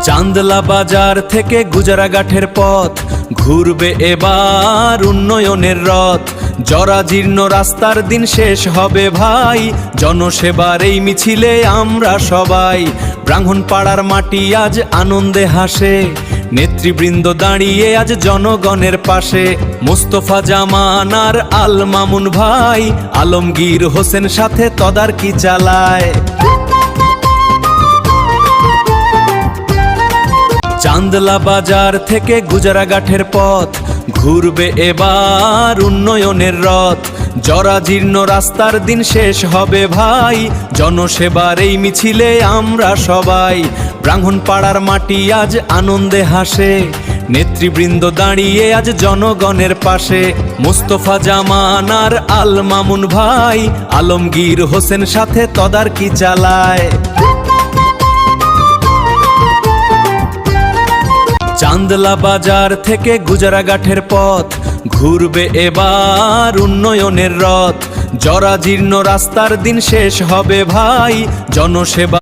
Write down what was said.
চান্দলা বাজার থেকে গুজরাঘাটের পথ ঘুরবে এবার উন্নয়নের রথ। জরাজীর্ণ রাস্তার দিন শেষ হবে ভাই, জনসেবার এই মিছিলে আমরা সবাই। ব্রাহ্মণপাড়ার মাটি আজ আনন্দে হাসে, নেতৃবৃন্দ দাঁড়িয়ে আজ জনগণের পাশে। মোস্তফা জামান আর আল মামুন ভাই, আলমগীর হোসেন সাথে তদারকি চালায়। চান্দলা বাজার থেকে গুজরাঘাটের পথ ঘুরবে এবার উন্নয়নের রথ। জরাজীর্ণ রাস্তার দিন শেষ হবে ভাই, জনসেবার এই মিছিলে আমরা সবাই। ব্রাহ্মণপাড়ার মাটি আজ আনন্দে হাসে, নেতৃবৃন্দ দাঁড়িয়ে আজ জনগণের পাশে। মোস্তফা জামান আর আল মামুন ভাই, আলমগীর হোসেন সাথে তদারকি চালায়। চান্দলা বাজার থেকে গুজরাঘাটের পথ ঘুরবে এবার উন্নয়নের রথ। জরাজীর্ণ রাস্তার দিন শেষ হবে ভাই, জনসেবা